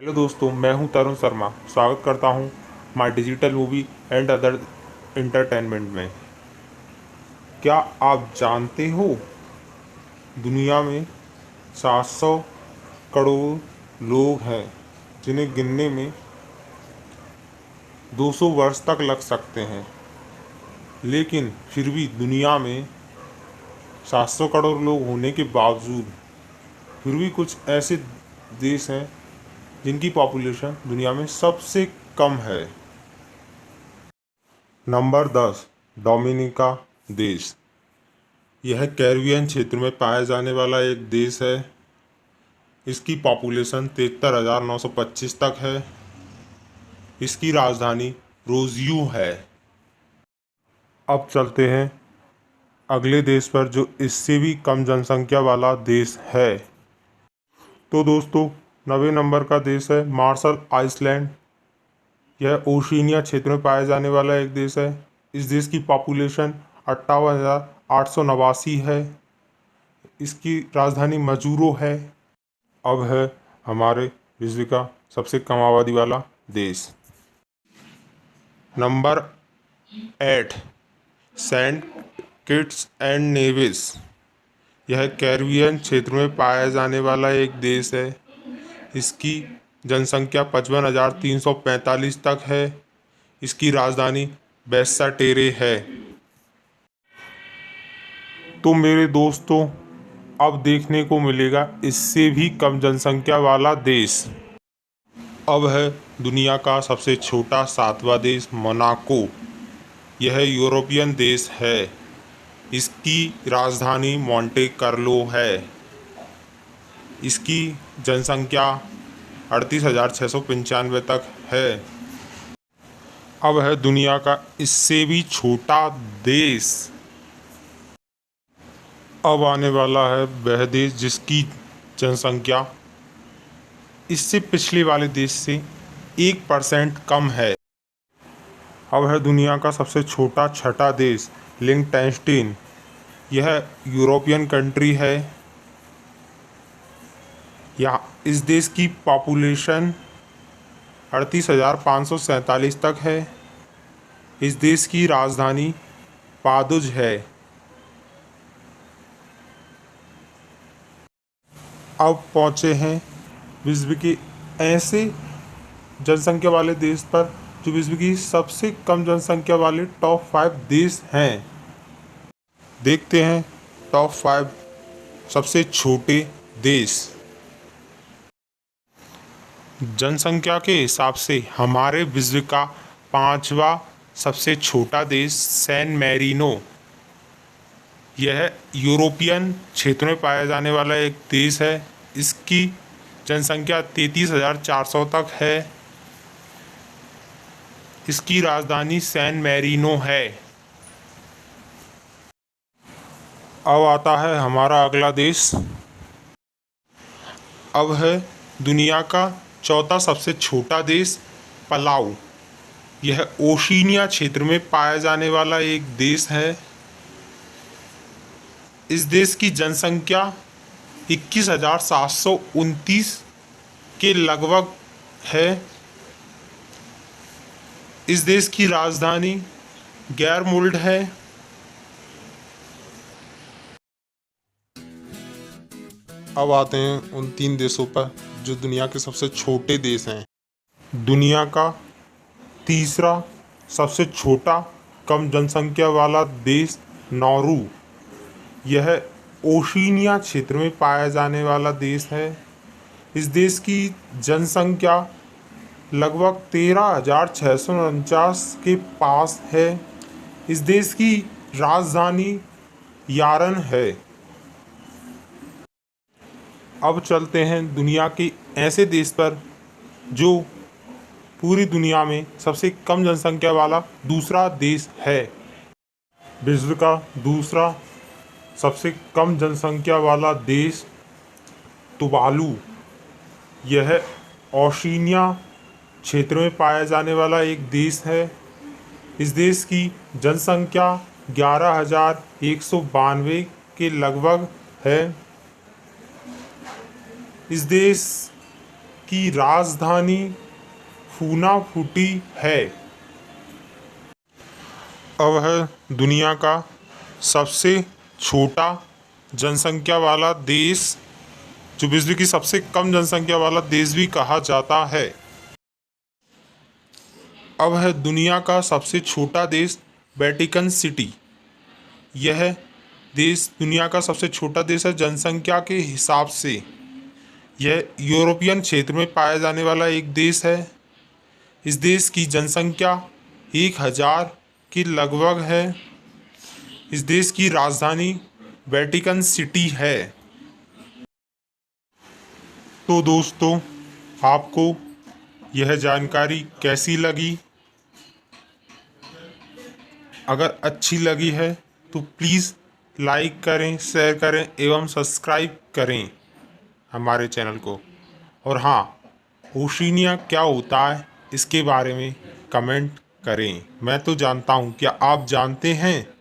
Hello दोस्तों, मैं हूं तरुण शर्मा। स्वागत करता हूं my digital movie and other entertainment में। क्या आप जानते हो दुनिया में 700 करोड़ लोग हैं जिन्हें गिनने में 200 वर्ष तक लग सकते हैं, लेकिन फिर भी दुनिया में 700 करोड़ लोग होने के बावजूद फिर भी कुछ ऐसे देश हैं जिनकी पॉपुलेशन दुनिया में सबसे कम है। नंबर 10, डोमिनिका देश। यह कैरिबियन क्षेत्र में पाया जाने वाला एक देश है। इसकी पॉपुलेशन 73,925 तक है। इसकी राजधानी रोजियो है। अब चलते हैं अगले देश पर जो इससे भी कम जनसंख्या वाला देश है। तो दोस्तों, 90 नंबर का देश है मार्शल आइसलैंड। यह ओशिनिया क्षेत्र में पाया जाने वाला एक देश है। इस देश की पॉपुलेशन 58,889 है। इसकी राजधानी मजूरो है। अब है हमारे विश्व का सबसे कम आबादी वाला देश। Number 8, Saint Kitts and Nevis. यह कैरिबियन क्षेत्र में पाया जाने वाला एक देश है। इसकी जनसंख्या 55,345 तक है। इसकी राजधानी बैसा टेरे है। तो मेरे दोस्तों, अब देखने को मिलेगा इससे भी कम जनसंख्या वाला देश। अब है दुनिया का सबसे छोटा 7वां देश मोनाको। यह यूरोपियन देश है। इसकी राजधानी मोंटे कार्लो है। इसकी जनसंख्या 38,695 तक है। अब है दुनिया का इससे भी छोटा देश। अब आने वाला है वह देश जिसकी जनसंख्या इससे पिछले वाले देश से 1% कम है। अब है दुनिया का सबसे छोटा छठा देश लिंक्टेनस्टीन। यह यूरोपियन कंट्री है। इस देश की पॉपुलेशन 38,547 तक है। इस देश की राजधानी पादुज है। अब पहुँचे हैं विश्व के ऐसे जनसंख्या वाले देश पर जो विश्व की सबसे कम जनसंख्या वाले टॉप 5 देश हैं। देखते हैं टॉप 5 सबसे छोटे देश। जनसंख्या के हिसाब से हमारे विश्व का 5वां सबसे छोटा देश सैन मैरिनो। यह यूरोपियन क्षेत्र में पाया जाने वाला एक देश है। इसकी जनसंख्या 33,400 तक है। इसकी राजधानी सैन मैरिनो है। अब आता है हमारा अगला देश। अब है दुनिया का चौथा सबसे छोटा देश पलाऊ। यह ओशिनिया क्षेत्र में पाया जाने वाला एक देश है। इस देश की जनसंख्या 21,729 के लगभग है। इस देश की राजधानी गैरमुल्ड है। अब आते हैं उन 3 देशों पर जो दुनिया के सबसे छोटे देश हैं। दुनिया का तीसरा सबसे छोटा कम जनसंख्या वाला देश नौरू। यह ओशिनिया क्षेत्र में पाया जाने वाला देश है। इस देश की जनसंख्या लगभग 13,649 के पास है। इस देश की राजधानी यारन है। अब चलते हैं दुनिया के ऐसे देश पर जो पूरी दुनिया में सबसे कम जनसंख्या वाला दूसरा देश है। विश्व का दूसरा सबसे कम जनसंख्या वाला देश तुवालू। यह ओशिनिया क्षेत्र में पाया जाने वाला एक देश है। इस देश की जनसंख्या 11,192 के लगभग है। इस देश की राजधानी फूनाफुटी है। अब है दुनिया का सबसे छोटा जनसंख्या वाला देश, जो विश्व की सबसे कम जनसंख्या वाला देश भी कहा जाता है। अब है दुनिया का सबसे छोटा देश वेटिकन सिटी। यह देश दुनिया का सबसे छोटा देश है जनसंख्या के हिसाब से। यह यूरोपियन क्षेत्र में पाया जाने वाला एक देश है। इस देश की जनसंख्या 1000 के लगभग है। इस देश की राजधानी वेटिकन सिटी है। तो दोस्तों, आपको यह जानकारी कैसी लगी? अगर अच्छी लगी है तो प्लीज़ लाइक करें, शेयर करें एवं सब्सक्राइब करें हमारे चैनल को। और हाँ, ओशिनिया क्या होता है इसके बारे में कमेंट करें। मैं तो जानता हूँ, क्या आप जानते हैं?